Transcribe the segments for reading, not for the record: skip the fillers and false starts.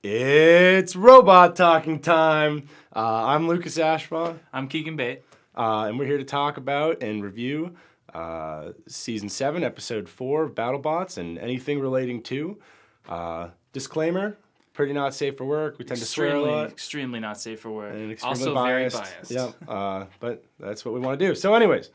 It's robot talking time. I'm Lucas Ashbaugh, I'm Keegan Bate. and we're here to talk about and review Season 7, Episode 4 of BattleBots and anything relating to. Disclaimer, pretty not safe for work. We tend to swear a lot. Extremely not safe for work. And extremely Also biased. very biased. Yeah, but that's what we want to do. So anyways,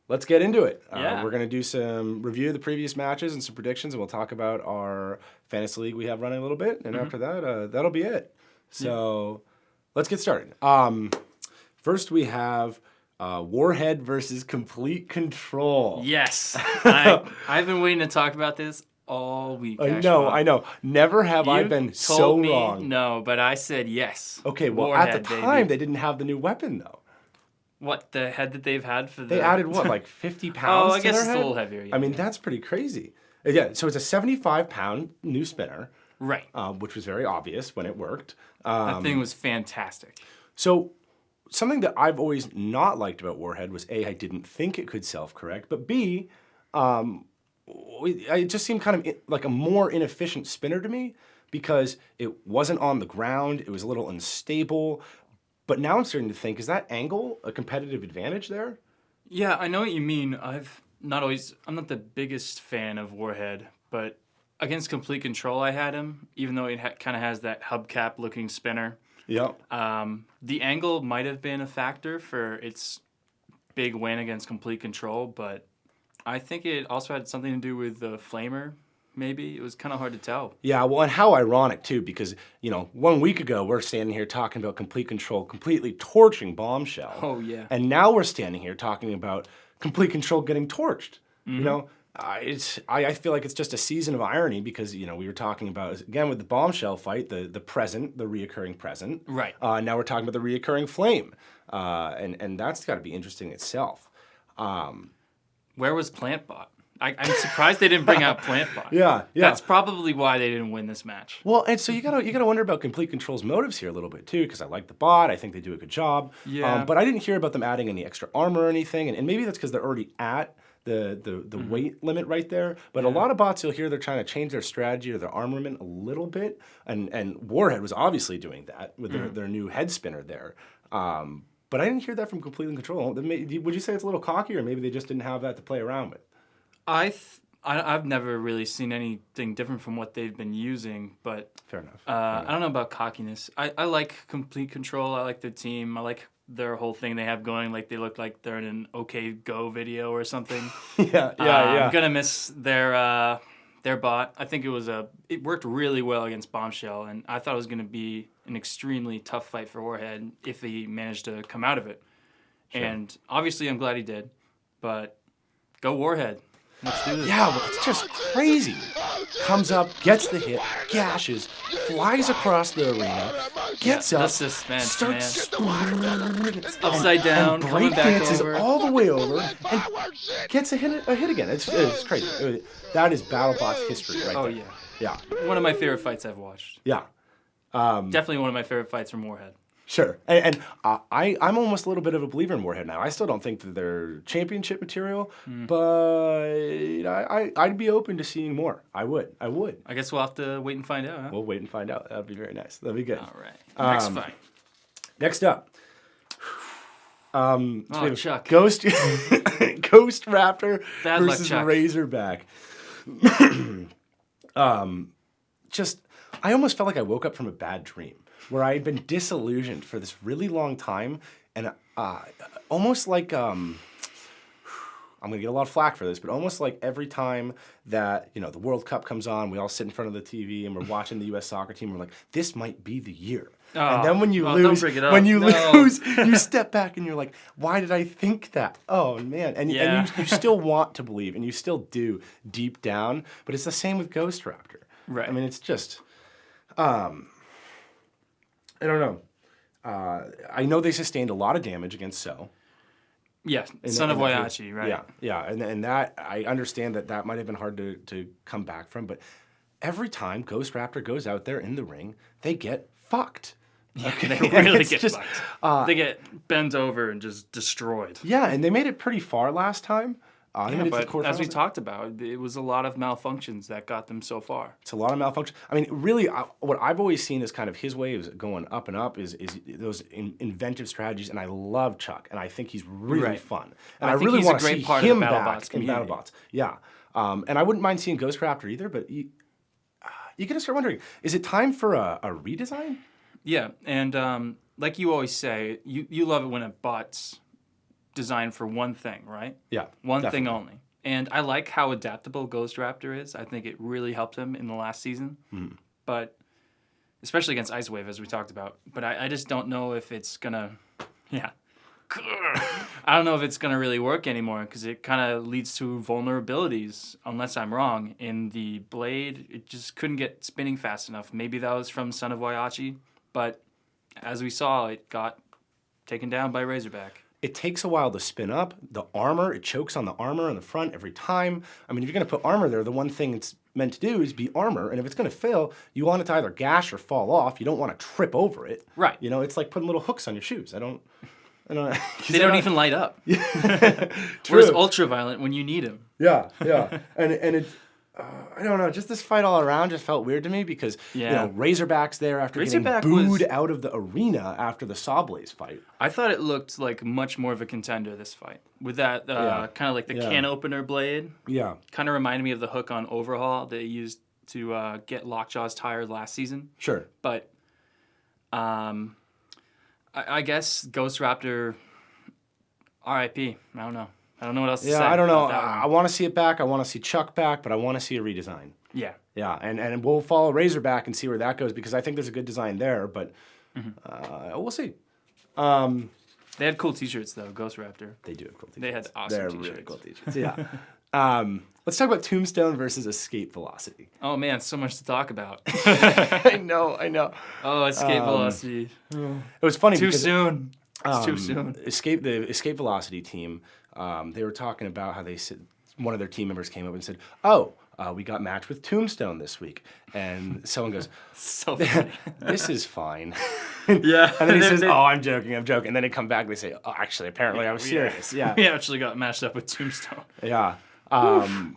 let's get into it. Yeah. We're going to do some review of the previous matches and some predictions, and we'll talk about our fantasy league we have running a little bit. And after that, that'll be it. So let's get started. First, we have Warhead versus Complete Control. Yes. I've been waiting to talk about this all week. I know. Never have I been so wrong. No, but I said yes. Okay, well, Warhead, at the time, baby. they didn't have the new weapon, though. What, the head that they've had for the... They added, what, like 50 pounds Oh, I to guess their it's head? a little heavier. Yeah. I mean, that's pretty crazy. Yeah, so it's a 75-pound new spinner, Right. which was very obvious when it worked. That thing was fantastic. So something that I've always not liked about Warhead was A, I didn't think it could self-correct, but B, it just seemed kind of like a more inefficient spinner to me because it wasn't on the ground, it was a little unstable. But now I'm starting to think, is that angle a competitive advantage there? Yeah, I know what you mean. I'm not the biggest fan of Warhead, but against Complete Control I had him, even though it kind of has that hubcap looking spinner. Yep. The angle might have been a factor for its big win against Complete Control, but I think it also had something to do with the flamer. Maybe it was kind of hard to tell. Yeah, well, and how ironic too, because 1 week ago we're standing here talking about Complete Control completely torching Bombshell. Oh yeah. And now we're standing here talking about Complete Control getting torched. Mm-hmm. I feel like it's just a season of irony because we were talking about again with the Bombshell fight, the reoccurring present. Right. Now we're talking about the reoccurring flame, and that's got to be interesting itself. Where was PlantBot? I'm surprised they didn't bring out PlantBot. Yeah. That's probably why they didn't win this match. Well, and so you gotta wonder about Complete Control's motives here a little bit too, because I like the bot. I think they do a good job. Yeah. But I didn't hear about them adding any extra armor or anything, and maybe that's because they're already at the weight limit right there. But a lot of bots you'll hear they're trying to change their strategy or their armament a little bit, and Warhead was obviously doing that with their new head spinner there. But I didn't hear that from Complete Control. Would you say it's a little cocky, or maybe they just didn't have that to play around with? I've never really seen anything different from what they've been using, but Fair enough. I don't know about cockiness. I like Complete Control. I like their team. I like their whole thing they have going. Like they look like they're in an OK Go video or something. Yeah. I'm gonna miss their bot. I think it worked really well against Bombshell, and I thought it was gonna be an extremely tough fight for Warhead if he managed to come out of it. Sure. And obviously, I'm glad he did. But go Warhead. Let's do this. Yeah, well, it's just crazy. Comes up, gets the hit, gashes, flies across the arena, gets up, the suspense, starts upside down, and coming break back dances over. all the way over, and gets a hit again. It's crazy. That is BattleBots history right there. Oh yeah. Yeah. One of my favorite fights I've watched. Yeah. Definitely one of my favorite fights from Warhead. Sure. And I'm almost a little bit of a believer in Warhead now. I still don't think that they're championship material, but I'd be open to seeing more. I would. I guess we'll have to wait and find out, huh? We'll wait and find out. That'd be very nice. That'd be good. All right. Next fight. Next up. So we have Chuck. Ghost Raptor Bad luck, versus Chuck. Razorback. I almost felt like I woke up from a bad dream where I had been disillusioned for this really long time, and almost like I'm gonna get a lot of flack for this, but almost like every time that the World Cup comes on, we all sit in front of the TV and we're watching the U.S. soccer team. We're like, this might be the year. And then when you lose, don't bring it up. lose, you step back and you're like, why did I think that? Oh man, and you still want to believe, and you still do deep down, but it's the same with Ghost Raptor. Right. I mean, it's just, I don't know. I know they sustained a lot of damage against So. Yeah, son of Waiachi, right? Yeah, and that, I understand that might have been hard to come back from, but every time Ghost Raptor goes out there in the ring, they get fucked. Yeah, they really get fucked. They get bent over and just destroyed. Yeah, and they made it pretty far last time. Yeah, but as we talked about, it was a lot of malfunctions that got them so far. It's a lot of malfunction. I mean, really, what I've always seen is kind of his way of going up and up is those inventive strategies, and I love Chuck, and I think he's really fun, and I think really he's want a to great see part of him the back BattleBots in community. BattleBots. Yeah, and I wouldn't mind seeing Ghost Raptor either, but you gotta start wondering: is it time for a redesign? Yeah, and like you always say, you love it when a bot's designed for one thing, right? Yeah, One definitely. thing only. And I like how adaptable Ghost Raptor is. I think it really helped him in the last season. But especially against Ice Wave, as we talked about. But I just don't know if it's gonna, yeah. I don't know if it's gonna really work anymore because it kind of leads to vulnerabilities, unless I'm wrong. In the blade, it just couldn't get spinning fast enough. Maybe that was from Son of Waiachi, but as we saw, it got taken down by Razorback. It takes a while to spin up. The armor, it chokes on the armor on the front every time. I mean, if you're going to put armor there, the one thing it's meant to do is be armor. And if it's going to fail, you want it to either gash or fall off. You don't want to trip over it. Right. You know, it's like putting little hooks on your shoes. I don't. They don't even light up. True. Where's ultraviolet when you need him? Yeah, yeah. and it's, I don't know, just this fight all around just felt weird to me because, you know, Razorback's there after Razorback getting booed out of the arena after the Sawblaze fight. I thought it looked like much more of a contender, this fight. With that kind of like the can opener blade. Yeah. Kind of reminded me of the hook on Overhaul they used to get Lockjaw's tired last season. Sure. But I guess Ghost Raptor, RIP. I don't know. I don't know what else to say. Yeah, I don't know. I want to see it back. I want to see Chuck back, but I want to see a redesign. Yeah. Yeah, and we'll follow Razorback and see where that goes because I think there's a good design there, but we'll see. They had cool T-shirts though. Ghost Raptor. They do have cool T-shirts. They had awesome They're T-shirts. really cool T-shirts. Yeah. Let's talk about Tombstone versus Escape Velocity. Oh man, so much to talk about. I know. Oh, Escape Velocity. It was funny Too because soon. It's too soon. The Escape Velocity team, they were talking about how they said one of their team members came up and said, "Oh, we got matched with Tombstone this week," and someone goes, So funny. "This is fine." Yeah. And then he says, "Oh, I'm joking." And then they come back and they say, "Oh, actually, apparently I was serious." Yeah. We actually got matched up with Tombstone. Yeah. And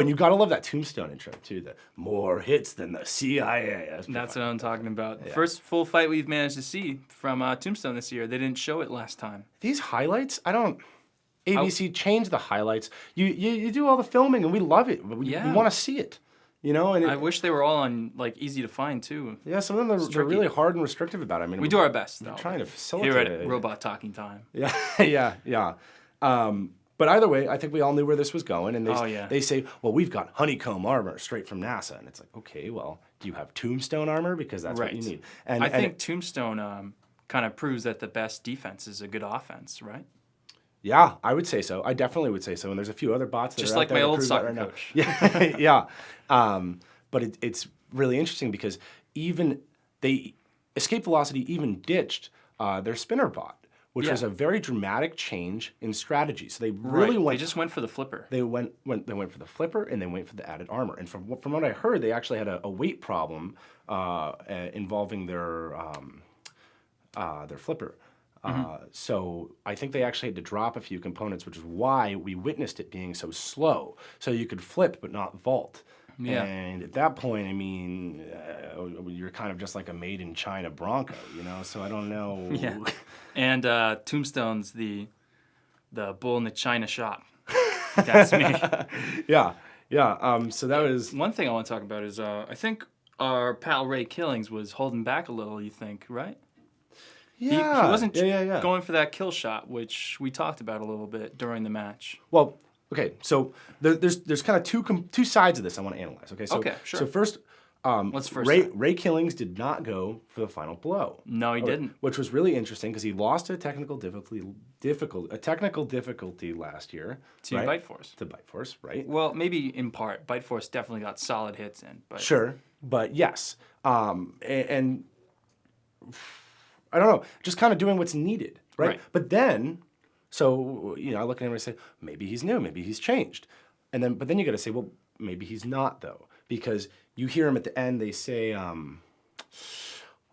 you gotta love that Tombstone intro too. The more hits than the CIA. That's what I'm talking about. The first full fight we've managed to see from Tombstone this year. They didn't show it last time. These highlights, ABC changed the highlights. You do all the filming and we love it. We want to see it. You know, and I wish they were all on like easy to find too. Yeah, some of them they're really hard and restrictive about it. I mean, We do our best though. We're trying to facilitate Here it. at Robot Talking Time. Yeah. But either way, I think we all knew where this was going, and they say, well, we've got honeycomb armor straight from NASA, and it's like, okay, well, do you have Tombstone armor because that's what you need? And I think Tombstone kind of proves that the best defense is a good offense, right? Yeah, I would say so. I definitely would say so. And there's a few other bots that just are like out there my that old prove soccer that right coach. Now. Yeah. But it's really interesting because Escape Velocity even ditched their spinner bot, which was a very dramatic change in strategy. So they really went. They just went for the flipper. They went for the flipper and they went for the added armor. And from what I heard, they actually had a weight problem involving their flipper. So I think they actually had to drop a few components, which is why we witnessed it being so slow. So you could flip but not vault. Yeah. And at that point, I mean, you're kind of just like a made in China Bronco, you know. So I don't know. Yeah. And Tombstone's the bull in the China shop. That's me. Yeah. So that was one thing I want to talk about is I think our pal Ray Killings was holding back a little. You think, right? Yeah. He wasn't yeah. going for that kill shot, which we talked about a little bit during the match. Well, okay, so there's kind of two sides of this I want to analyze. Okay, so sure. So first, What's first? Ray Killings did not go for the final blow. No, he didn't. Which was really interesting because he lost a technical difficulty last year To Bite Force. To Bite Force, right? Well, maybe in part. Bite Force definitely got solid hits in. But Sure, but yes, and I don't know, just kind of doing what's needed, right? But then. So, you know, I look at him and I say, maybe he's new, maybe he's changed. But then you got to say, well, maybe he's not, though. Because you hear him at the end, they say,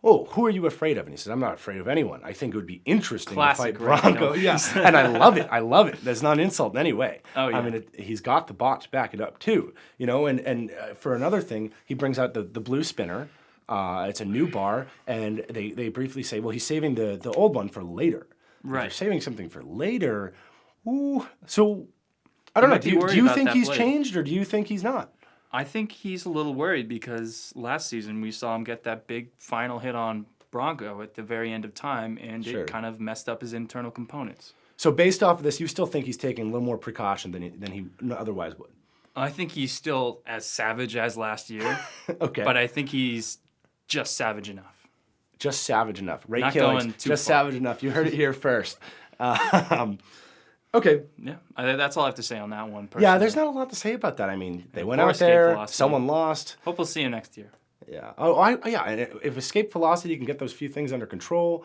oh, who are you afraid of? And he says, I'm not afraid of anyone. I think it would be interesting Classic to fight Bronco. Ray. Yeah, and I love it. I love it. That's not an insult in any way. Oh, yeah. I mean, he's got the bot to back it up too. And for another thing, he brings out the blue spinner. It's a new bar, and they briefly say, well, he's saving the old one for later. Right. If you're saving something for later, ooh. So I don't know. might be Do worried you about think that he's blade. changed, or do you think he's not? I think he's a little worried because last season we saw him get that big final hit on Bronco at the very end of time, and Sure. it kind of messed up his internal components. So based off of this, you still think he's taking a little more precaution than he otherwise would? I think he's still as savage as last year, Okay. but I think he's just savage enough. Just savage enough. Ray Not Killings, going too just far. savage enough. You heard it here first. Okay. Yeah, that's all I have to say on that one. Yeah, Personally. there's not a lot to say about that. I mean, they went Poor out escape there, velocity. someone lost. Hope we'll see him next year. Yeah. Yeah. And if escape velocity can get those few things under control,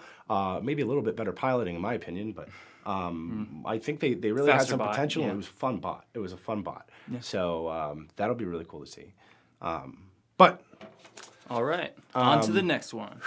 maybe a little bit better piloting, in my opinion. But I think they really had Faster some bot, potential. yeah. And it was a fun bot. It was a fun bot. Yeah. So that'll be really cool to see. But All right, on to the next one.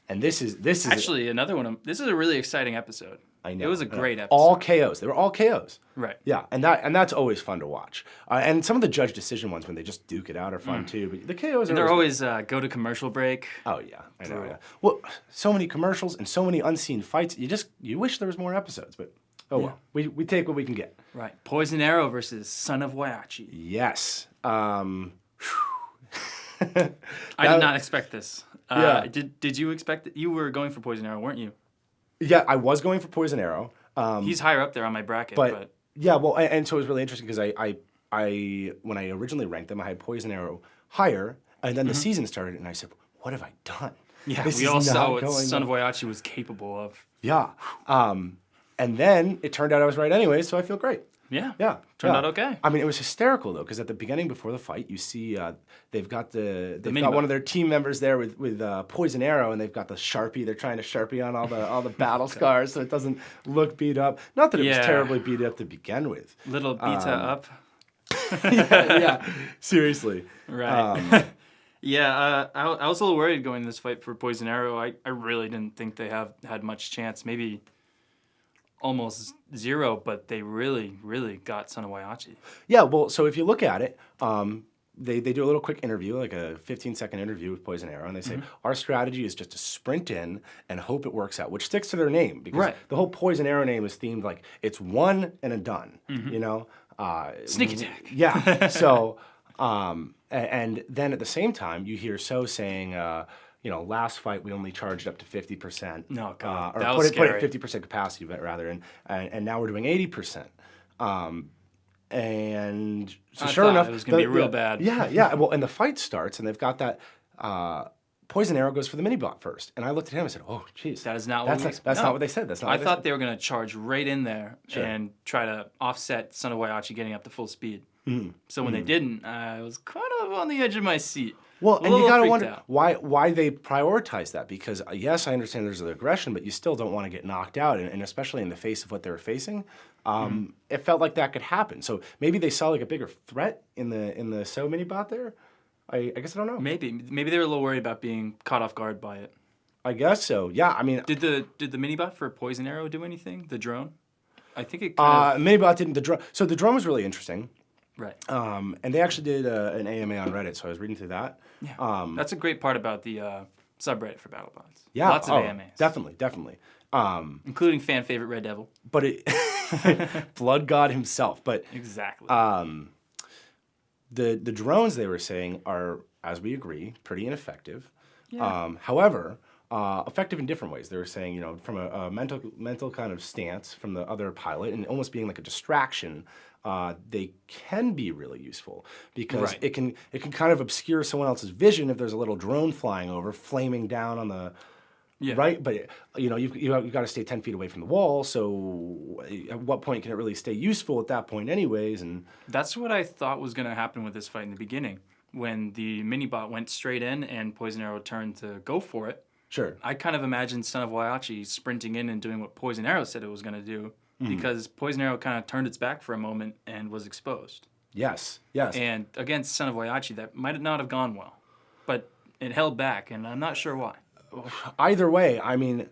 and this is Actually, another one. This is a really exciting episode. I know It was a great episode. All KOs. They were all KOs. Right. Yeah, and that's always fun to watch. And some of the judge decision ones when they just duke it out are fun too. But the KOs are They're always go to commercial break. Oh yeah, I know. Brutal. Yeah. Well, so many commercials and so many unseen fights. You wish there was more episodes, but well, we take what we can get. Right. Poison Arrow versus Son of Waiachi. Yes. I did not expect this. Yeah. Did you expect it? You were going for Poison Arrow, weren't you? Yeah, I was going for Poison Arrow. He's higher up there on my bracket, But yeah, well, and so it was really interesting because I when I originally ranked them, I had Poison Arrow higher, and then the season started, and I said, "What have I done?" yeah, This we is all saw not what going Son of well. Waiachi was capable of. Yeah. And then it turned out I was right anyway, so I feel great. Yeah. Yeah. Turned yeah. out okay. I mean, it was hysterical though, because at the beginning before the fight, you see they've got mini one bot. of their team members there with Poison Arrow, and they've got the Sharpie. They're trying to Sharpie on all the battle scars, so it doesn't look beat up. Not that it was Yeah. terribly beat up to begin with. Little beta up. yeah, seriously. Right. Yeah, I was a little worried going this fight for Poison Arrow. I really didn't think they had much chance. Maybe almost zero, but they really, really got Son of Waiachi. Yeah, well, so if you look at it, they do a little quick interview, like a 15-second interview with Poison Arrow, and they say, our strategy is just to sprint in and hope it works out, which sticks to their name, because Right. the whole Poison Arrow name is themed like, it's one and a done, you know? Sneak attack. Yeah, so, and then at the same time, you hear So saying, last fight we only charged up to 50%. No, God, or that put was it at scary. 50% capacity, rather, and now we're doing 80%. And so I sure thought enough, it was gonna be real bad. Yeah. Well, and the fight starts, and they've got that. Poison Arrow goes for the mini bot first, and I looked at him and said, "Oh, geez, That is not what that's not what they said. That's not." I what they thought said. they were going to charge right in there and try to offset Son of Waiachi getting up to full speed. So when they didn't, I was kind of on the edge of my seat. Well, A and you little got to freaked wonder out. why they prioritize that, because yes, I understand there's the aggression, but you still don't want to get knocked out, and especially in the face of what they were facing, it felt like that could happen. So maybe they saw like a bigger threat in the So mini bot there. I guess I don't know. Maybe they were a little worried about being caught off guard by it. I guess so. Yeah, I mean, Did the mini bot for Poison Arrow do anything? The drone? I think it kind of mini bot didn't. The drone. So the drone was really interesting. right. And they actually did an AMA on Reddit, so I was reading through that. Yeah. That's a great part about the subreddit for BattleBots. Yeah, Lots of AMAs, definitely. including fan favorite Red Devil. But it, Blood God himself. But Exactly. the drones they were saying are, as we agree, pretty ineffective. Yeah. However, effective in different ways. They were saying, from a mental kind of stance from the other pilot, and almost being like a distraction. They can be really useful because Right. it can kind of obscure someone else's vision if there's a little drone flying over, flaming down on the Yeah. right. But you've got to stay 10 feet away from the wall. So at what point can it really stay useful at that point, anyways? And That's what I thought was going to happen with this fight in the beginning. When the mini bot went straight in and Poison Arrow turned to go for it, sure, I kind of imagined Son of Waiachi sprinting in and doing what Poison Arrow said it was going to do, because Poison Arrow kind of turned its back for a moment and was exposed. yes. And against Son of Waiachi, that might not have gone well, but it held back, and I'm not sure why. either way, I mean,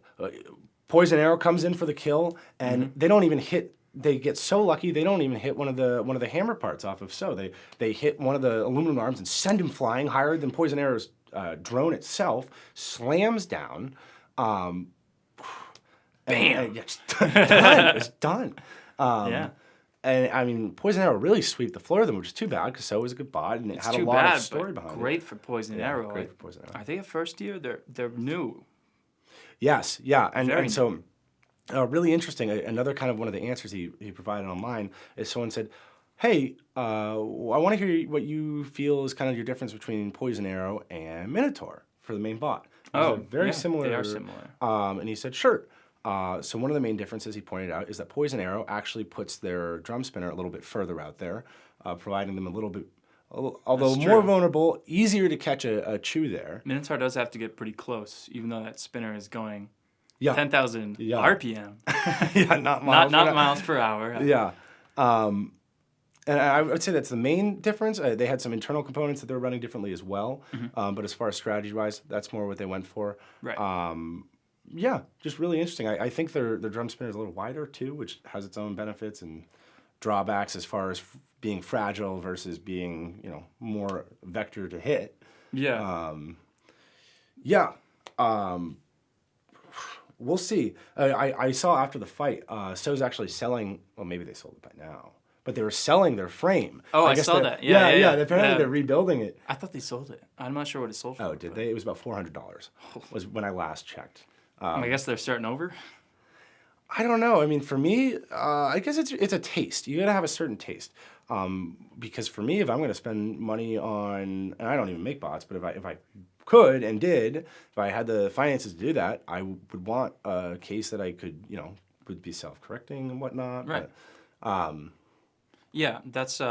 Poison Arrow comes in for the kill, and they don't even hit. They get so lucky they don't even hit one of the hammer parts off of So. They hit one of the aluminum arms and send him flying higher than Poison Arrow's drone itself. Slams down. Bam! And it's done. It's done. Yeah. And I mean, Poison Arrow really swept the floor of them, which is too bad because So was a good bot and it had a lot of story behind it. Great for Poison Arrow. Great for Poison Arrow. I think the first year they're new. Yes, yeah, and Very so really interesting. Another kind of one of the answers he provided online is someone said, "Hey, I want to hear what you feel is kind of your difference between Poison Arrow and Minotaur for the main bot." Very similar. They are similar. And he said, "Sure." So one of the main differences he pointed out is that Poison Arrow actually puts their drum spinner a little bit further out there, providing them a little bit, although more vulnerable, easier to catch a chew there. Minotaur does have to get pretty close, even though that spinner is going 10,000 RPM. Yeah, not miles. Not miles per hour. Yeah. And I would say that's the main difference. They had some internal components that they were running differently as well. But as far as strategy-wise, that's more what they went for. Right. Yeah, just really interesting. I think their drum spinner is a little wider too, which has its own benefits and drawbacks as far as being fragile versus being, more vector to hit. Yeah. We'll see. I saw after the fight, So's actually selling. Well, maybe they sold it by now, but they were selling their frame. Oh, I saw that. Yeah. Apparently they're rebuilding it. I thought they sold it. I'm not sure what it sold for. Oh, did they? It was about $400. Was when I last checked. I guess they're starting over. I don't know. I mean, for me, I guess it's a taste. You gotta have a certain taste. Because for me, if I'm gonna spend money on, and I don't even make bots, but if I could and did, if I had the finances to do that, I would want a case that I could, would be self-correcting and whatnot. Right. But, yeah, that's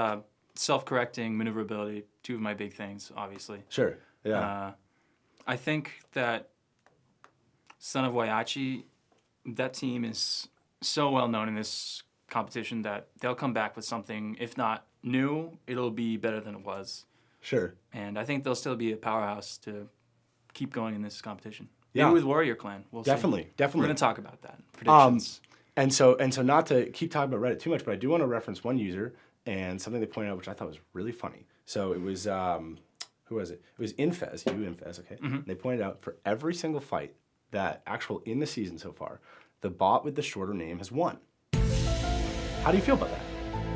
self-correcting, maneuverability, two of my big things, obviously. Sure. Yeah. I think that Son of Waiachi, that team is so well known in this competition that they'll come back with something, if not new, it'll be better than it was. Sure. And I think they'll still be a powerhouse to keep going in this competition. Yeah. Maybe with Warrior Clan. We'll see. Definitely. We're going to talk about that. Predictions. And so not to keep talking about Reddit too much, but I do want to reference one user and something they pointed out, which I thought was really funny. So it was, who was it? It was Infez, okay? Mm-hmm. They pointed out for every single fight that in the season so far, the bot with the shorter name has won. How do you feel about that?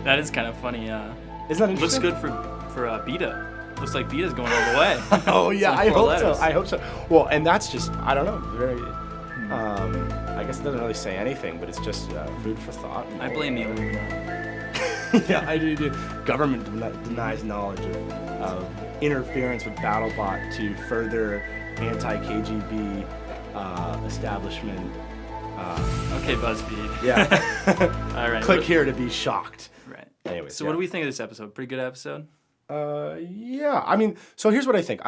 That is kind of funny. Isn't that interesting? Looks good for Beta. Looks like Beta's going all the way. Oh yeah, I hope so. Well, and that's just, I don't know, very. I guess it doesn't really say anything, but it's just food for thought. I blame the Illuminati. Yeah, I do. Government denies knowledge of interference with BattleBot to further anti-KGB establishment. Okay, BuzzFeed. Yeah. All right. Click here to be shocked. Right. Anyway. So what do we think of this episode? Pretty good episode? Yeah. I mean, so here's what I think.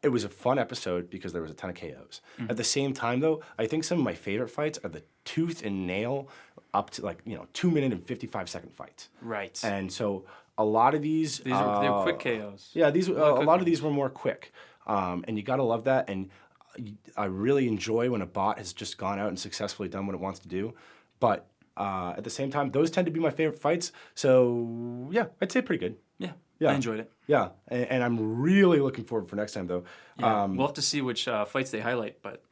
It was a fun episode because there was a ton of KOs. Mm-hmm. At the same time, though, I think some of my favorite fights are the tooth and nail up to 2 minute and 55-second fights. Right. And so a lot of they're quick KOs. Yeah, a lot of these were more quick. And you got to love that. And I really enjoy when a bot has just gone out and successfully done what it wants to do. But at the same time, those tend to be my favorite fights. So, yeah, I'd say pretty good. Yeah, I enjoyed it. Yeah, and I'm really looking forward for next time, though. Yeah, we'll have to see which fights they highlight, but...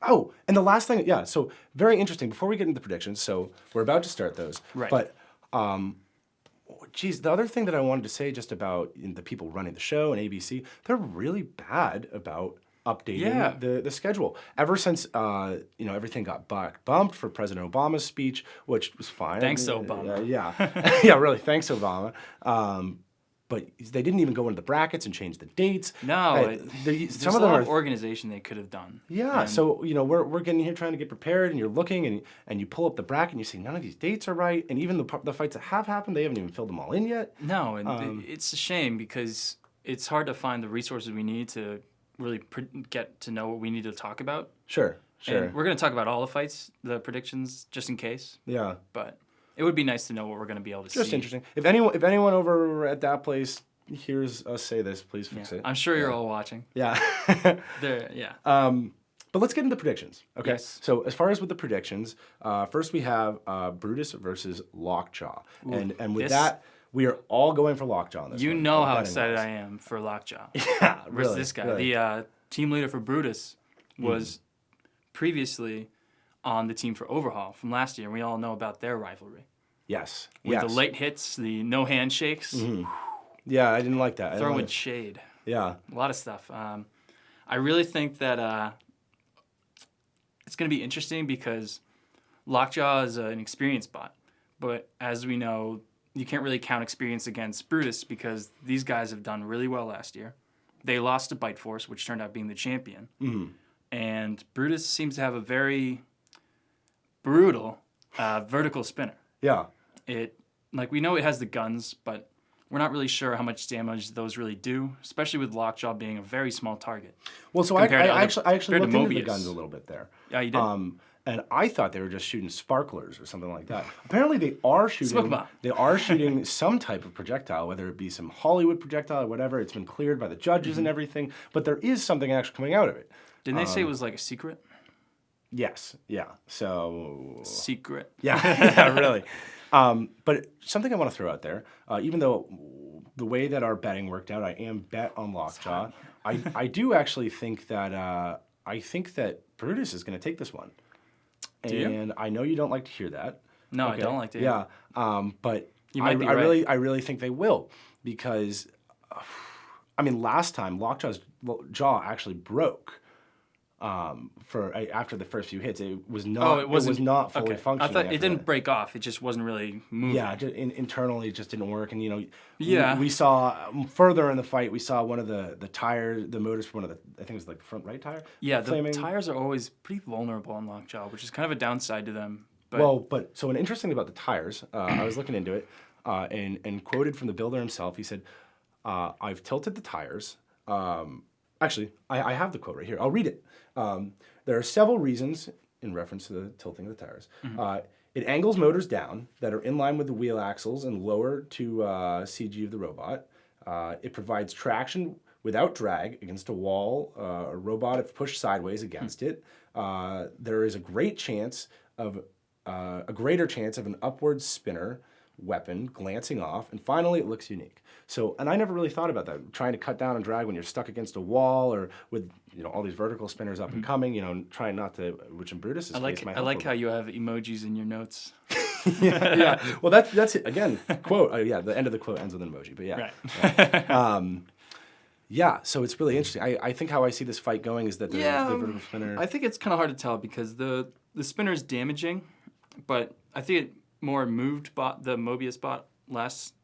Oh, and the last thing, so very interesting. Before we get into predictions, so we're about to start those. Right. But, the other thing that I wanted to say just about the people running the show and ABC, they're really bad about updating the schedule. Ever since, everything got bumped for President Obama's speech, which was fine. Thanks, Obama. Yeah, really, thanks, Obama. But they didn't even go into the brackets and change the dates. No, there's some of them are organization they could have done. Yeah, so we're getting here trying to get prepared, and you're looking and you pull up the bracket and you say none of these dates are right, and even the fights that have happened, they haven't even filled them all in yet. No, and it's a shame because it's hard to find the resources we need to really get to know what we need to talk about. Sure. And we're going to talk about all the fights, the predictions, just in case. Yeah. But it would be nice to know what we're going to be able to see. Just interesting. If anyone over at that place hears us say this, please fix it. I'm sure you're all watching. Yeah. Yeah. But let's get into predictions, okay? Yes. So as far as with the predictions, first we have Brutus versus Lockjaw. And with this- that, we are all going for Lockjaw on this You one. know how betting excited wise. I am for Lockjaw. Yeah, Versus really. this guy. really. The team leader for Brutus was previously on the team for Overhaul from last year. And we all know about their rivalry. Yes. With yes. the late hits, the no handshakes, Yeah, I didn't like that. I didn't throwing like- shade. Yeah. A lot of stuff. I really think that it's going to be interesting because Lockjaw is an experienced bot. But as we know, you can't really count experience against Brutus because these guys have done really well last year. They lost to Bite Force, which turned out being the champion. And Brutus seems to have a very brutal vertical spinner. Yeah. We know it has the guns, but we're not really sure how much damage those really do, especially with Lockjaw being a very small target. Well, so I Compared to actually compared looked to into the Mobius. guns a little bit there. Yeah, you did. And I thought they were just shooting sparklers or something like that. Apparently, they are Smoke shooting. bomb. They are shooting some type of projectile, whether it be some Hollywood projectile or whatever. It's been cleared by the judges and everything, but there is something actually coming out of it. Didn't they say it was like a secret? Yes. Yeah. So. Secret. Yeah. Yeah. Really. But something I want to throw out there, even though the way that our betting worked out, I am bet on Lockjaw. I do actually think that Brutus is going to take this one. Do you? And I know you don't like to hear that. No, I don't like to. Yeah, but You might be I right. really think they will because, last time Lockjaw's jaw actually broke. After the first few hits, it was not. It was not fully functioning. I thought after it didn't that. break off. It just wasn't really moving. Yeah, internally it just didn't work, and Yeah. we saw further in the fight. We saw one of the tires, the motors for one of the, I think it was like the front right tire. Yeah, flaming. the tires are always pretty vulnerable on Lockjaw, which is kind of a downside to them. But So an interesting thing about the tires, I was looking into it, and quoted from the builder himself. He said, "I've tilted the tires." Actually, I have the quote right here. I'll read it. There are several reasons in reference to the tilting of the tires. It angles motors down that are in line with the wheel axles and lower to CG of the robot. It provides traction without drag against a wall or robot if pushed sideways against it. There is a greater chance of an upward spinner weapon glancing off, and finally it looks unique. So, and I never really thought about that, trying to cut down and drag when you're stuck against a wall or with all these vertical spinners up and coming, trying not to, which in Brutus's case might help I like a how you have emojis in your notes. yeah. Well, that's it. Again, quote. The end of the quote ends with an emoji, but yeah. Right. Yeah, so it's really interesting. I think how I see this fight going is that the vertical spinner. I think it's kind of hard to tell because the spinner is damaging, but I think it more moved the Mobius bot last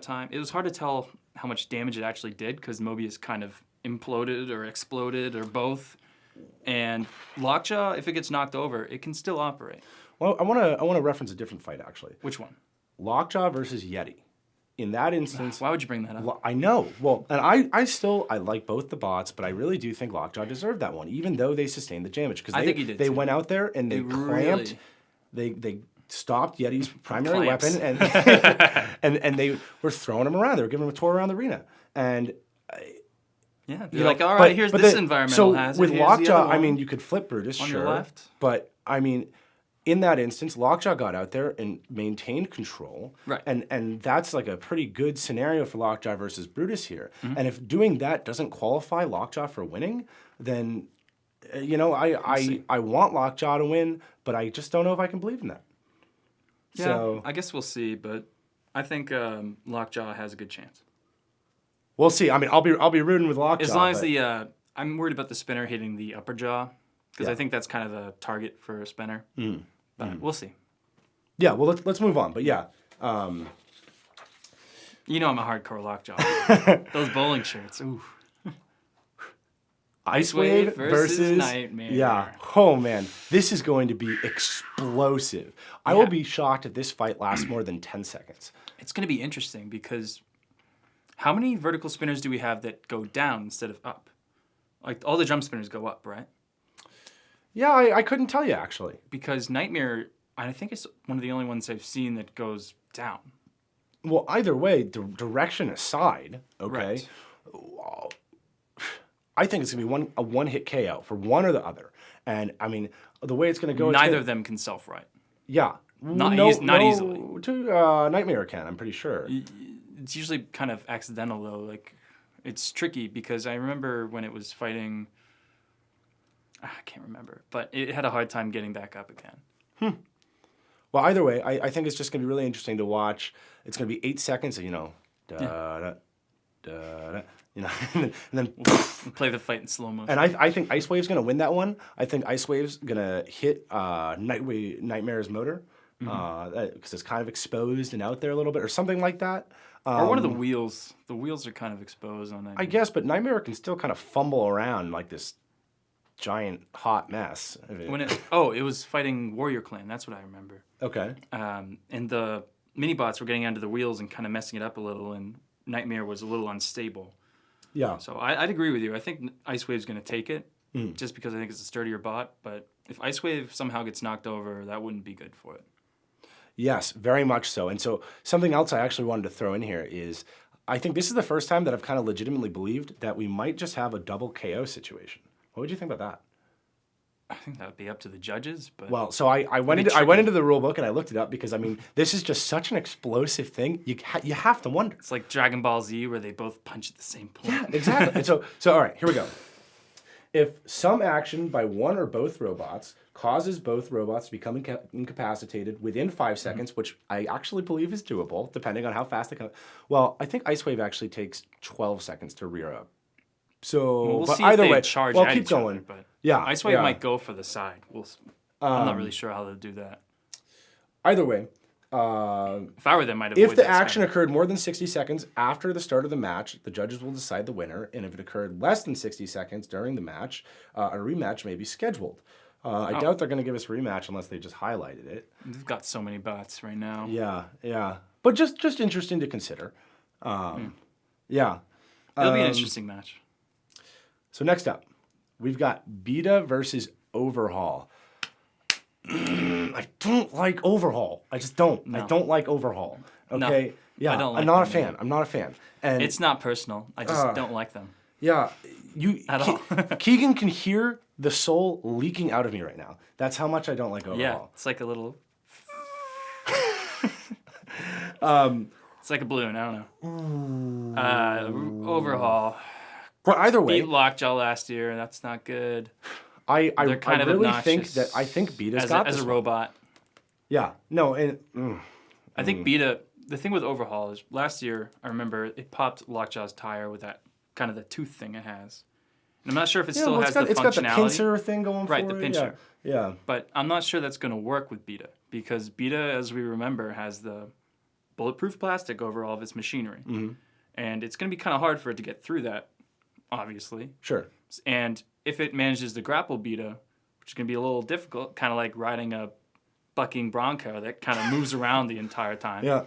time. It was hard to tell how much damage it actually did because Mobius kind of imploded or exploded or both. And Lockjaw, if it gets knocked over, it can still operate. Well, I want to reference a different fight actually. Which one? Lockjaw versus Yeti. In that instance, Why would you bring that up? I know. Well, and I like both the bots, but I really do think Lockjaw deserved that one, even though they sustained the damage because I think he did they too. went out there and they clamped. Really- They stopped Yeti's primary Clamps. weapon and they were throwing him around. They were giving him a tour around the arena. And Yeah, you you're know, like, all right, here's but this the- environmental so hazard. with here's the Lockjaw, other one. you could flip Brutus, On sure, your left. but in that instance, Lockjaw got out there and maintained control, Right. And that's like a pretty good scenario for Lockjaw versus Brutus here. Mm-hmm. And if doing that doesn't qualify Lockjaw for winning, then I want Lockjaw to win, but I just don't know if I can believe in that. Yeah, So I guess we'll see, but I think Lockjaw has a good chance. we'll see. I'll be rooting with Lockjaw. As long as but- I'm worried about the spinner hitting the upper jaw, because Yeah. I think that's kind of the target for a spinner. But we'll see. yeah. Well, let's move on. But yeah. You know I'm a hardcore Lockjaw. Those bowling shirts. Ooh. Ice Wave versus Nightmare. Yeah. Oh man, this is going to be explosive. I will be shocked if this fight lasts more than 10 seconds. It's going to be interesting because how many vertical spinners do we have that go down instead of up? Like all the jump spinners go up, right? Yeah, I couldn't tell you actually. Because Nightmare, I think it's one of the only ones I've seen that goes down. Well, either way, direction aside, okay. Right. I think it's going to be a one-hit KO for one or the other. And, I mean, the way it's going to go... Neither of them can self-right. Yeah. Not easily. Nightmare can, I'm pretty sure. It's usually kind of accidental, though. Like, it's tricky because I remember when it was fighting... I can't remember. But it had a hard time getting back up again. Well, either way, I think it's just going to be really interesting to watch. It's going to be 8 seconds, and, and then play the fight in slow motion. And I think Ice Wave's going to win that one. I think Ice Wave's going to hit Nightmare's motor because it's kind of exposed and out there a little bit or something like that. Or one of the wheels. The wheels are kind of exposed on Nightmare. I guess, but Nightmare can still kind of fumble around like this giant hot mess. It was fighting Warrior Clan. That's what I remember. Okay. And the mini-bots were getting under the wheels and kind of messing it up a little, and Nightmare was a little unstable. Yeah. So I'd agree with you. I think Ice Wave's going to take it just because I think it's a sturdier bot. But if Ice Wave somehow gets knocked over, that wouldn't be good for it. Yes, very much so. And so something else I actually wanted to throw in here is I think this is the first time that I've kind of legitimately believed that we might just have a double KO situation. What would you think about that? I think that would be up to the judges. But well, so I went into the rule book and I looked it up because, I mean, this is just such an explosive thing. You have to wonder. It's like Dragon Ball Z where they both punch at the same point. Yeah, exactly. And so all right, here we go. If some action by one or both robots causes both robots to become incapacitated within 5 seconds, which I actually believe is doable, depending on how fast they come. Well, I think Ice Wave actually takes 12 seconds to rear up. So, we'll but see either if they way, charge well, at keep each going. Other, but yeah, Ice Wave might go for the side. I'm not really sure how they'll do that. Either way, if I were them, I'd avoid if the action occurred more than 60 seconds after the start of the match, the judges will decide the winner. And if it occurred less than 60 seconds during the match, a rematch may be scheduled. I doubt they're going to give us a rematch unless they just highlighted it. They've got so many bots right now. Yeah. But just interesting to consider. Yeah. It'll be an interesting match. So next up, we've got Beta versus Overhaul. I don't like Overhaul. I just don't. No. I don't like Overhaul. Okay? No, yeah. I'm not a fan. I'm not a fan. And it's not personal. I just don't like them. Yeah. At all. Keegan can hear the soul leaking out of me right now. That's how much I don't like Overhaul. Yeah. It's like a little... it's like a balloon. I don't know. Overhaul. But either way... Beat Lockjaw last year. That's not good. I really think Beta's got this as a robot. Yeah. No, and I think Beta. The thing with Overhaul is last year I remember it popped Lockjaw's tire with that kind of the tooth thing it has. And I'm not sure if it still has the functionality. It's got the pincer thing going for it. Right, the pincer. Yeah. But I'm not sure that's going to work with Beta because Beta, as we remember, has the bulletproof plastic over all of its machinery, and it's going to be kind of hard for it to get through that. Obviously. Sure. And if it manages to grapple Beta, which is going to be a little difficult, kind of like riding a bucking bronco that kind of moves around the entire time. Yeah.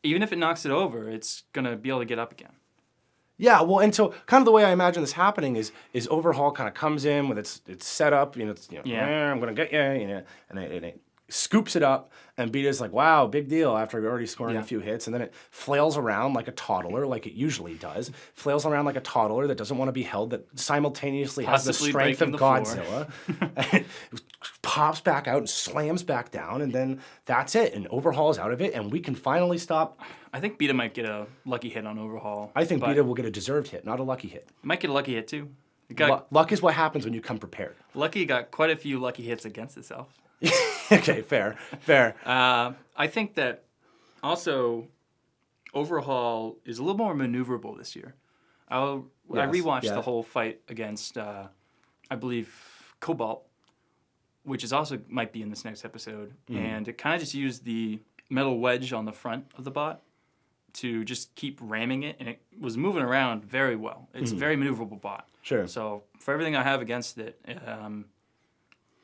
Even if it knocks it over, it's going to be able to get up again. Yeah, well, and so kind of the way I imagine this happening is Overhaul kind of comes in with its setup, I'm going to get you, and it scoops it up, and Beta's like, wow, big deal, after already scoring a few hits, and then it flails around like a toddler, like it usually does, flails around like a toddler that doesn't want to be held, that simultaneously has the strength of Godzilla, and it pops back out and slams back down, and then that's it, and Overhaul's out of it, and we can finally stop. I think Beta might get a lucky hit on Overhaul. I think Beta will get a deserved hit, not a lucky hit. Might get a lucky hit, too. Luck is what happens when you come prepared. Lucky got quite a few lucky hits against itself. Okay, fair. I think that also Overhaul is a little more maneuverable this year. I rewatched the whole fight against, I believe, Cobalt, which is also might be in this next episode, and it kind of just used the metal wedge on the front of the bot to just keep ramming it, and it was moving around very well. It's a very maneuverable bot. Sure. So for everything I have against it,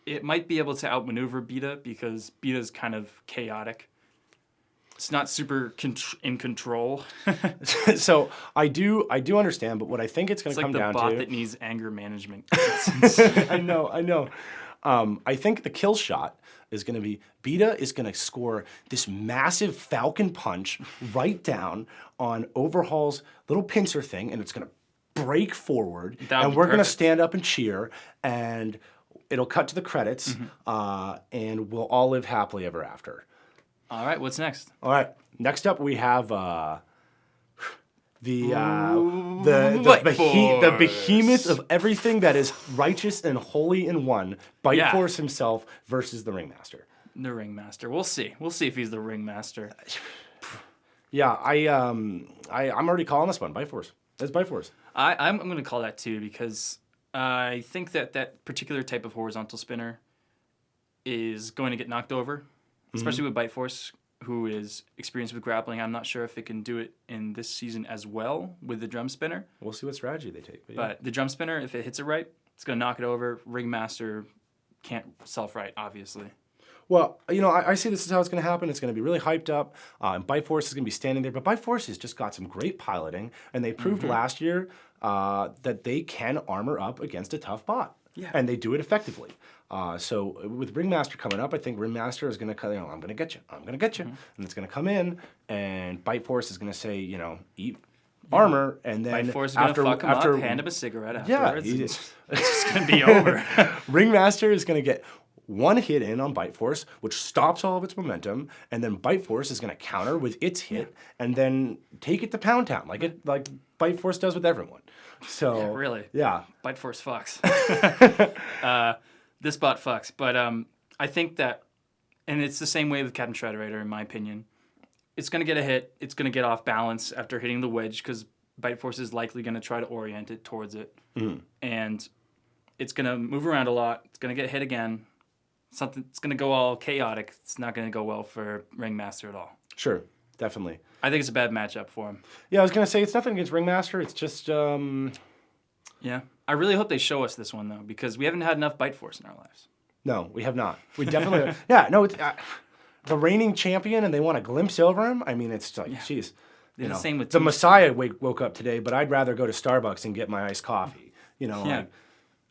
it might be able to outmaneuver Beta because Beta's kind of chaotic. It's not super in control. So I do understand, but what I think it's going to come down to... It's like the bot that needs anger management. I know. I think the kill shot is going to be Beta is going to score this massive falcon punch right down on Overhaul's little pincer thing, and it's going to break forward, That would and be we're going to perfect. stand up and cheer, and it'll cut to the credits, and we'll all live happily ever after. All right, what's next? All right. Next up, we have the Force. behemoth of everything that is righteous and holy in one, Bite Yeah. Force himself versus the Ringmaster. The Ringmaster. We'll see. We'll see if he's the Ringmaster. Yeah, I'm already calling this one Bite Force. It's Bite Force. I'm going to call that too because I think that particular type of horizontal spinner is going to get knocked over, especially with Bite Force, who is experienced with grappling. I'm not sure if it can do it in this season as well with the drum spinner. We'll see what strategy they take. But the drum spinner, if it hits it right, it's going to knock it over. Ringmaster can't self-right, obviously. Well, I see this is how it's going to happen. It's going to be really hyped up, and Bite Force is going to be standing there. But Bite Force has just got some great piloting, and they proved last year that they can armor up against a tough bot. Yeah. And they do it effectively. So with Ringmaster coming up, I think Ringmaster is going to I'm going to get you. I'm going to get you. And it's going to come in, and Bite Force is going to say, eat armor, and then Bite Force is going to fuck him up, hand him a cigarette afterwards. Yeah, It's just going to be over. Ringmaster is going to get one hit in on Bite Force, which stops all of its momentum, and then Bite Force is going to counter with its hit, and then take it to Pound Town, like Bite Force does with everyone. So Yeah, really. yeah. Bite Force fucks. This bot fucks. But I think that, and it's the same way with Captain Shredderator, in my opinion. It's going to get a hit. It's going to get off balance after hitting the wedge because Bite Force is likely going to try to orient it towards it. And it's going to move around a lot. It's going to get hit again. It's going to go all chaotic. It's not going to go well for Ringmaster at all. Sure, definitely. I think it's a bad matchup for him. Yeah, I was going to say, it's nothing against Ringmaster. It's just... Yeah. I really hope they show us this one, though, because we haven't had enough Bite Force in our lives. No, we have not. We definitely... yeah, no, it's... the reigning champion, and they want a glimpse over him? I mean, it's like, jeez. They're the same with the Team Messiah woke up today, but I'd rather go to Starbucks and get my iced coffee. Yeah.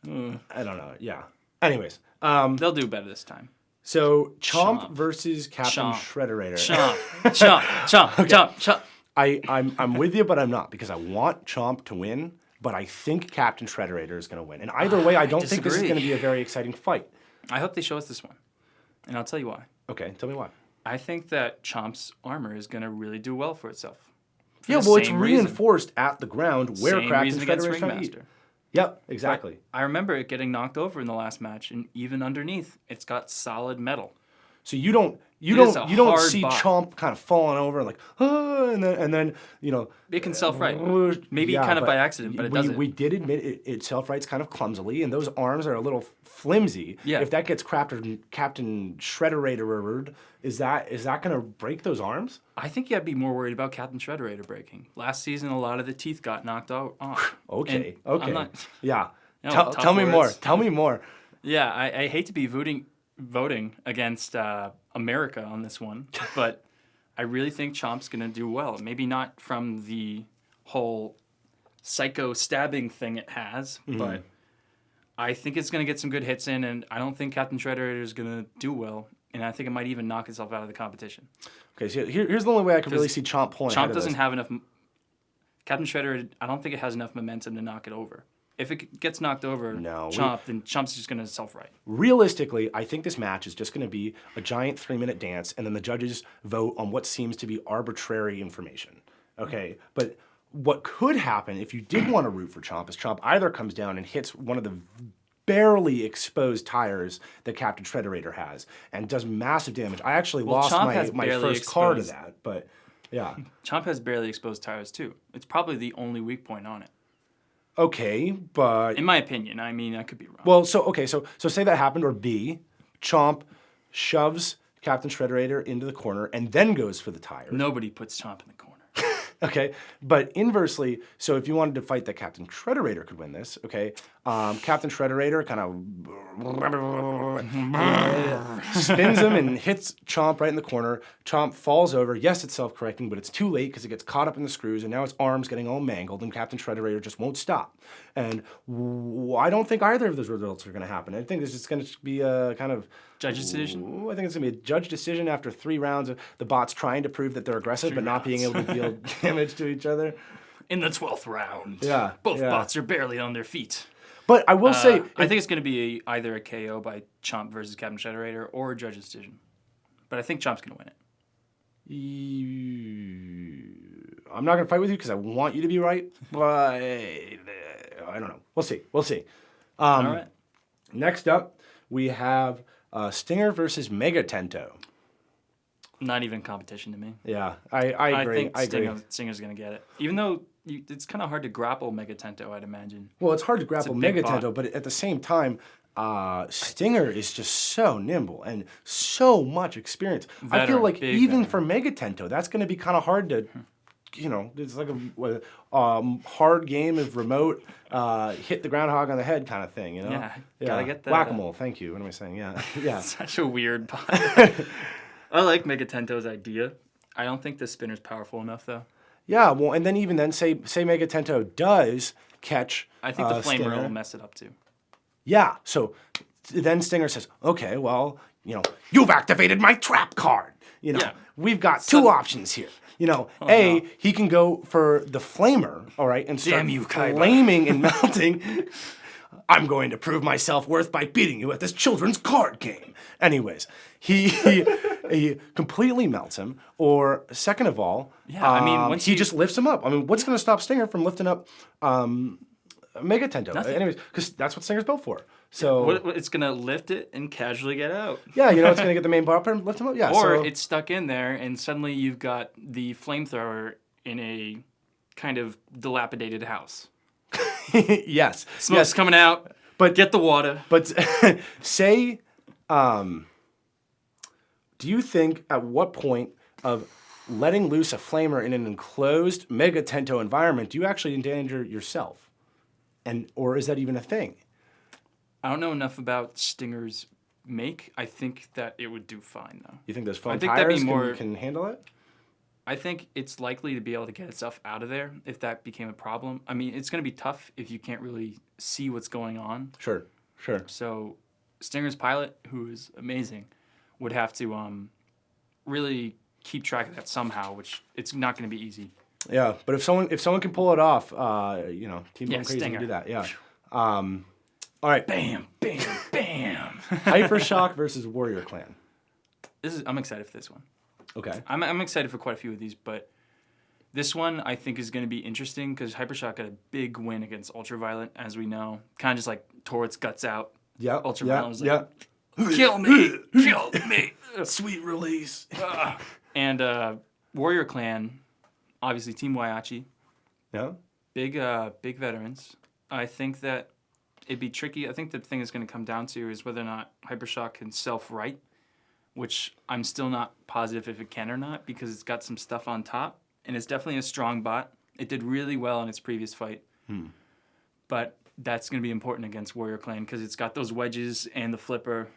I don't know. Yeah. Anyways, They'll do better this time. so Chomp Chomp. versus Captain Chomp. Shredderator. Chomp, chomp, chomp, chomp, chomp. I'm with you, but I'm not, because I want Chomp to win, but I think Captain Shredderator is going to win. And either way, I don't think this is disagree. going to be a very exciting fight. I hope they show us this one, and I'll tell you why. Okay, tell me why. I think that Chomp's armor is going to really do well for itself. For Yeah, the well, it's same reason. reinforced at the ground where Same Captain reason against Shredderator is going to eat. Ringmaster. Yep, exactly. I remember it getting knocked over in the last match, and even underneath, it's got solid metal. So you don't is a hard see bot. Chomp kind of falling over like, and then It can self-right. Maybe yeah, kind of but by accident, but it does it. We did admit it self-rights kind of clumsily, and those arms are a little flimsy. Yeah. If that gets Captain Shredderator, is that going to break those arms? I think you have to be more worried about Captain Shredderator breaking. Last season, a lot of the teeth got knocked off. Okay. And Okay. I'm not, Yeah. No, tell tough me more. words. Tell me more. Yeah, I hate to be voting against America on this one, but I really think Chomp's going to do well. Maybe not from the whole psycho stabbing thing it has, but I think it's going to get some good hits in, and I don't think Captain Shredderator is going to do well, and I think it might even knock itself out of the competition. Okay, so here's the only way I can really see Chomp pulling ahead Chomp of doesn't this. have enough... Captain Shredderator, I don't think it has enough momentum to knock it over. If it gets knocked over, No, then Chomp's just going to self-right. Realistically, I think this match is just going to be a giant 3-minute dance, and then the judges vote on what seems to be arbitrary information. Okay, but what could happen if you did want to root for Chomp is Chomp either comes down and hits one of the barely exposed tires that Captain Shredderator has and does massive damage. I actually lost Chomp has my barely first car to exposed- that, but yeah. Chomp has barely exposed tires, too. It's probably the only weak point on it. Okay, but In my opinion. I mean, I could be wrong. well, so say that happened, or B, Chomp shoves Captain Shredderator into the corner and then goes for the tire. Nobody puts Chomp in the corner. Okay, but inversely, so if you wanted to fight that Captain Shredderator could win this, okay, Captain Shredderator kind of spins him and hits Chomp right in the corner. Chomp falls over. Yes, it's self-correcting, but it's too late because it gets caught up in the screws, and now its arm's getting all mangled, and Captain Shredderator just won't stop. And I don't think either of those results are going to happen. I think this is going to be a kind of... Judge decision? I think it's going to be a judge decision after 3 rounds of the bots trying to prove that they're aggressive but not being able to deal damage to each other. in the 12th round. Yeah, Both yeah. bots are barely on their feet. But I will say, I think it's going to be either a KO by Chomp versus Captain Shredderator or a judge's decision. But I think Chomp's going to win it. I'm not going to fight with you because I want you to be right, but I don't know. We'll see. We'll see. All right. Next up, we have Stinger versus Mega Tento. Not even competition to me. Yeah, I agree. I think Stinger's going to get it. Even though it's kind of hard to grapple Mega Tento, I'd imagine. Well, it's hard to grapple big Mega bot. Tento, but at the same time, Stinger is just so nimble and so much experience. I feel Veteran, like big even veteran. for Mega Tento, that's going to be kind of hard to, it's like a hard game of remote, hit the groundhog on the head kind of thing, Yeah, gotta get that. Whack-a-mole, thank you. What am I saying? Yeah, yeah. Such a weird bot. I like Mega Tento's idea. I don't think the spinner's powerful enough, though. Yeah, well, and then even then, say Mega Tento does catch I think the Flamer Stinger. will mess it up, too. Yeah, so then Stinger says, okay, well, you've activated my trap card. Yeah. We've got two options here. He can go for the Flamer, all right, and start Damn you, Kaiba. flaming and melting. I'm going to prove my self-worth by beating you at this children's card game. Anyways, he completely melts him, or second of all, once he just lifts him up. I mean, what's going to stop Stinger from lifting up Mega Tento? Nothing. Anyways, because that's what Stinger's built for. So It's going to lift it and casually get out. yeah, it's going to get the main bar up and lift him up. Yeah, Or so, it's stuck in there, and suddenly you've got the flamethrower in a kind of dilapidated house. yes, Smoke's coming out, but get the water. But say, do you think at what point of letting loose a flamer in an enclosed Mega Tento environment do you actually endanger yourself, or is that even a thing? I don't know enough about Stinger's make. I think that it would do fine, though. You think those foam I think that'd be tires more- can handle it? I think it's likely to be able to get itself out of there if that became a problem. I mean, it's going to be tough if you can't really see what's going on. Sure. So Stinger's pilot, who is amazing, would have to really keep track of that somehow, which it's not going to be easy. Yeah, but if someone can pull it off, Team Going Crazy Stinger. can do that. Yeah. All right. Bam, bam, bam. Hypershock versus Warrior Clan. I'm excited for this one. Okay. I'm excited for quite a few of these, but this one I think is going to be interesting because Hypershock got a big win against Ultraviolet, as we know. Kind of just like tore its guts out. Yeah. Ultraviolet was yeah. like, kill me, kill me. Sweet release. And Warrior Clan, obviously Team Waiachi, Yeah. big veterans. I think that it'd be tricky. I think the thing it's going to come down to is whether or not Hypershock can self-right, which I'm still not positive if it can or not because it's got some stuff on top, and it's definitely a strong bot. It did really well in its previous fight. But that's going to be important against Warrior Clan because it's got those wedges and the flipper.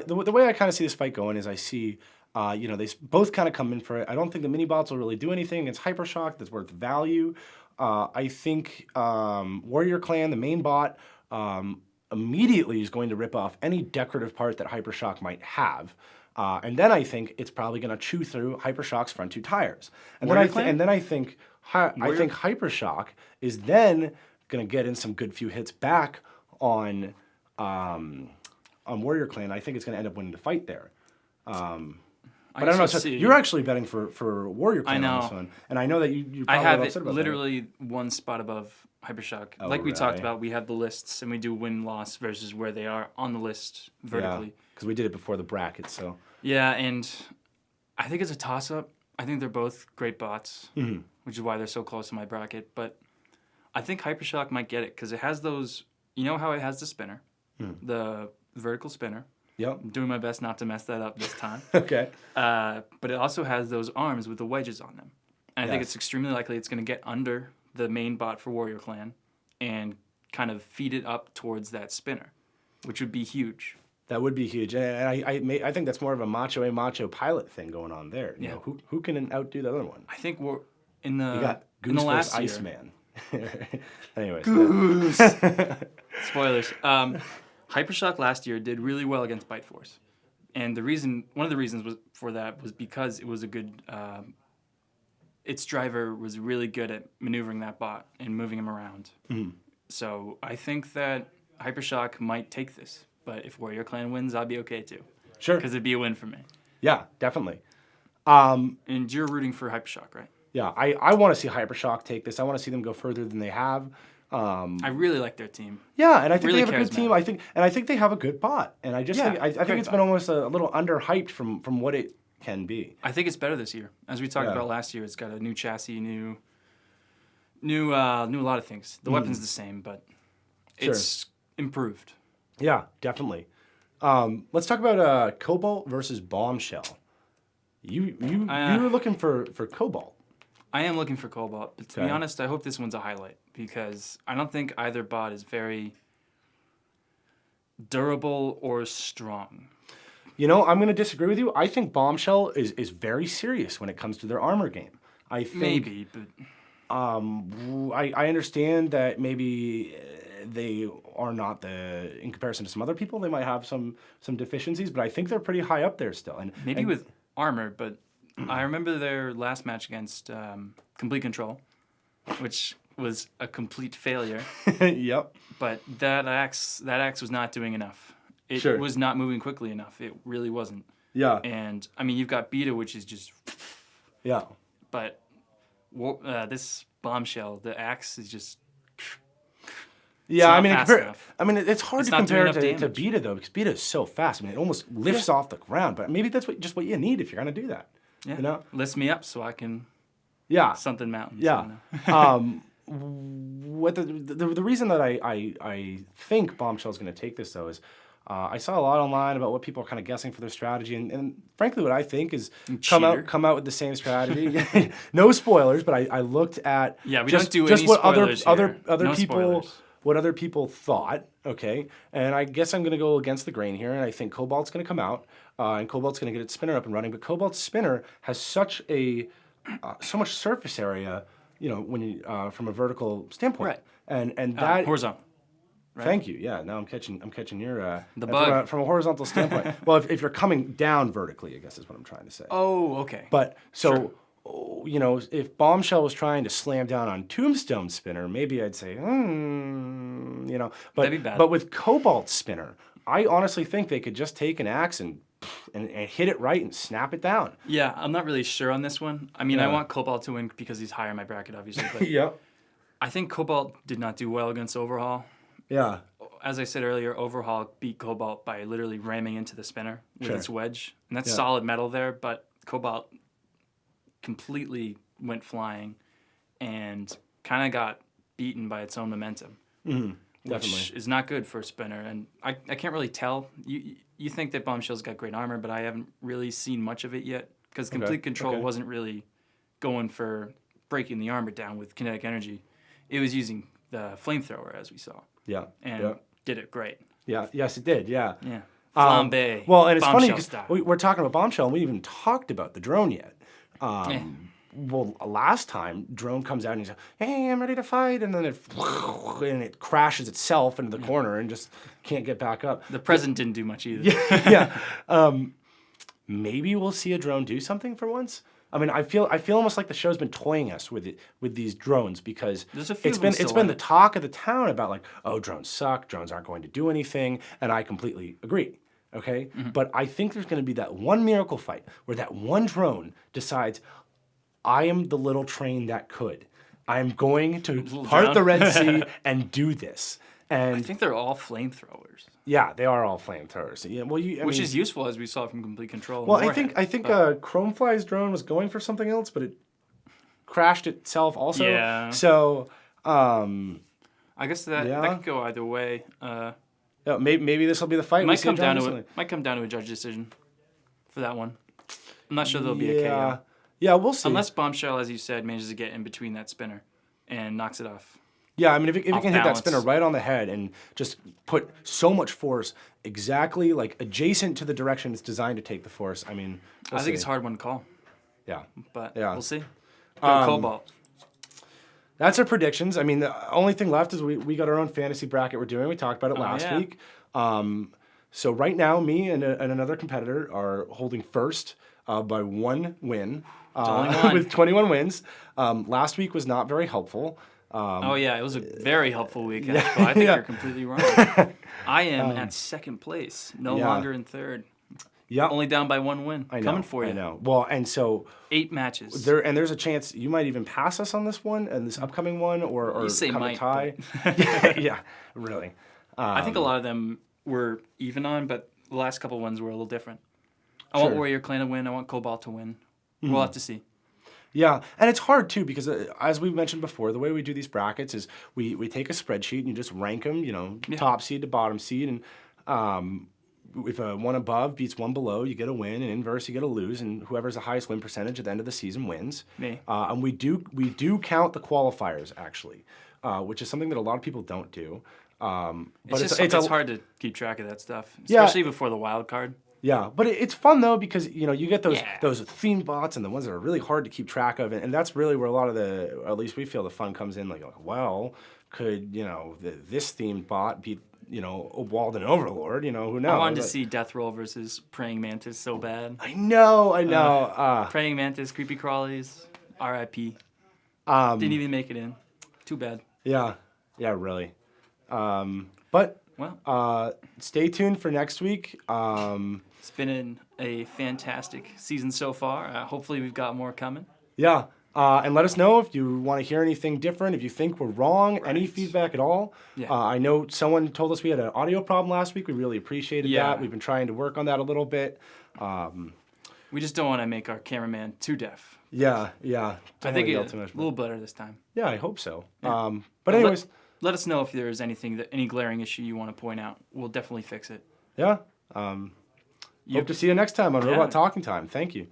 The way I kind of see this fight going is I see, they both kind of come in for it. I don't think the mini bots will really do anything against Hypershock that's worth value. I think Warrior Clan, the main bot, immediately is going to rip off any decorative part that Hypershock might have. And then I think it's probably going to chew through Hypershock's front two tires. And Warrior then Clan? I think Hypershock is then going to get in some good few hits back on Warrior Clan. I think it's going to end up winning the fight there. But I don't know. So you're actually betting for Warrior Clan on this one, and I know that you I probably have upset it about literally one spot above Hypershock. Like we talked right. about, we have the lists and we do win-loss versus where they are on the list that. vertically. Because we did it before the bracket, so. Yeah, and I think it's a toss-up. I think they're both great bots, which is why they're so close to my bracket. But I think Hypershock might get it because it has those. You know how it has the spinner, the vertical spinner. Yep. I'm doing my best not to mess that up this time. Okay. But it also has those arms with the wedges on them. And I think Yes. it's extremely likely it's going to get under the main bot for Warrior Clan and kind of feed it up towards that spinner, which would be huge. That would be huge, and I think that's more of a macho pilot thing going on there. You know, who can outdo the other one? I think we're in the You got in the Goose last versus year. Iceman. Anyways. Goose. Spoilers. Hypershock last year did really well against Bite Force, and one of the reasons for that was because it was a good its driver was really good at maneuvering that bot and moving him around. So I think that Hypershock might take this. But if Warrior Clan wins, I'll be okay too. Sure. Because it'd be a win for me. Yeah, definitely. And you're rooting for Hypershock, right? Yeah, I want to see Hypershock take this. I want to see them go further than they have. I really like their team. Yeah, and I think Really they have a good team. I think they have a good bot. And I just think it's been almost a little underhyped from what it can be. I think it's better this year. As we talked about last year, it's got a new chassis, new a lot of things. The weapon's the same, but it's improved. Yeah, definitely. Let's talk about Cobalt versus Bombshell. You were looking for Cobalt. I am looking for Cobalt, but to be honest, I hope this one's a highlight because I don't think either bot is very durable or strong. You know, I'm going to disagree with you. I think Bombshell is very serious when it comes to their armor game. I think Maybe, but I understand that maybe they are not in comparison to some other people, they might have some deficiencies, but I think they're pretty high up there still. And maybe with armor, but I remember their last match against Complete Control, which was a complete failure. Yep. But that axe was not doing enough. It was not moving quickly enough. It really wasn't. Yeah. And I mean, you've got Beta, which is just. Yeah. But this Bombshell, the axe is just. Yeah, I mean, it's hard to compare it to Beta though, because Beta is so fast. I mean, it almost lifts off the ground. But maybe that's just what you need if you're gonna do that. Yeah. You know, lifts me up so I can. Yeah. Something mountains. Yeah. What the reason that I think Bombshell is going to take this though is I saw a lot online about what people are kind of guessing for their strategy, and frankly, what I think is come out with the same strategy. No spoilers, but I looked at we just, don't do just any what spoilers other no people spoilers. What other people thought. Okay, and I guess I'm going to go against the grain here, and I think Cobalt's going to come out, and Cobalt's going to get its spinner up and running. But Cobalt's spinner has such much surface area. You know, when you from a vertical standpoint, right? And that horizontal. Right? Thank you. Yeah, now I'm catching your the bug from a horizontal standpoint. Well, if you're coming down vertically, I guess is what I'm trying to say. Oh, okay. But so you know, if Bombshell was trying to slam down on Tombstone Spinner, maybe I'd say, you know, but that'd be bad. But with Cobalt Spinner, I honestly think they could just take an axe and hit it right and snap it down. Yeah, I'm not really sure on this one. I mean, I want Cobalt to win because he's higher in my bracket, obviously. But yeah. I think Cobalt did not do well against Overhaul. Yeah. As I said earlier, Overhaul beat Cobalt by literally ramming into the spinner with its wedge. And that's solid metal there, but Cobalt completely went flying and kind of got beaten by its own momentum. Mm-hmm. Which is not good for a spinner. And I can't really tell. You think that Bombshell's got great armor, but I haven't really seen much of it yet because Complete Control wasn't really going for breaking the armor down with kinetic energy. It was using the flamethrower, as we saw. Yeah. And did it great. Yeah. Yes, it did. Yeah. Yeah. Flambe. Well, and it's funny because we're talking about Bombshell, and we haven't even talked about the drone yet. Well, last time, drone comes out and he's like, "Hey, I'm ready to fight," and then it crashes itself into the corner and just can't get back up. The present didn't do much either. Yeah. Maybe we'll see a drone do something for once. I mean, I feel almost like the show's been toying us with these drones because it's been the talk of the town about like, oh, drones suck, drones aren't going to do anything, and I completely agree. Okay, but I think there's going to be that one miracle fight where that one drone decides, I am the little train that could. I am going to part the Red Sea and do this. And I think they're all flamethrowers. Yeah, they are all flamethrowers. Yeah, well, which is useful as we saw from Complete Control. Well, I think Chromefly's drone was going for something else, but it crashed itself also. Yeah. So, I guess that could go either way. Maybe this will be the fight. Might come down to a judge decision for that one. I'm not sure there'll be a KO. Yeah, we'll see. Unless Bombshell, as you said, manages to get in between that spinner and knocks it off. Yeah, I mean, if it can hit that spinner right on the head and just put so much force exactly like adjacent to the direction it's designed to take the force, I mean, I think it's a hard one to call. Yeah. But we'll see. Go Cobalt. That's our predictions. I mean, the only thing left is we got our own fantasy bracket we're doing. We talked about it last week. So right now, me and another competitor are holding first by 1 win only one. with 21 wins. Last week was not very helpful. Oh yeah, it was a very helpful week. Actually. I think yeah. you're completely wrong. I am at second place, no yeah. longer in third. Yeah, Only down by 1 win. I know, Coming for you. I know. Well, and so 8 matches. there's a chance you might even pass us on this one and this upcoming one, or You say come might, a tie. but- yeah, really. I think a lot of them were even on, but the last couple ones were a little different. I want Sure. Warrior Clan to win. I want Cobalt to win. We'll have to see. Yeah, and it's hard too because as we've mentioned before, the way we do these brackets is we take a spreadsheet and you just rank them, top seed to bottom seed, and if one above beats one below, you get a win, and inverse you get a lose, and whoever's the highest win percentage at the end of the season wins. Me. And we do count the qualifiers actually, which is something that a lot of people don't do. But It's hard to keep track of that stuff, Yeah. especially before the wild card. Yeah, but it's fun though because you get those Yeah. those theme bots and the ones that are really hard to keep track of, and that's really where a lot of at least we feel the fun comes in. Like well, could this themed bot beat a Walden Overlord? Who knows? I wanted to see Death Roll versus Praying Mantis so bad. I know. Praying Mantis, Creepy Crawlies, R.I.P. Didn't even make it in. Too bad. Yeah, really. But Well, stay tuned for next week. it's been a fantastic season so far. Hopefully we've got more coming. Yeah. And let us know if you want to hear anything different, if you think we're wrong, any feedback at all. Yeah. I know someone told us we had an audio problem last week. We really appreciated Yeah. that. We've been trying to work on that a little bit. We just don't want to make our cameraman too deaf. Yeah. I Don't think wanna yell it's too a much, little better this time. yeah, I hope so. Yeah. But anyways, Let us know if there's any glaring issue you want to point out. We'll definitely fix it. yeah. Hope to see you next time on Yeah. Robot Talking Time. Thank you.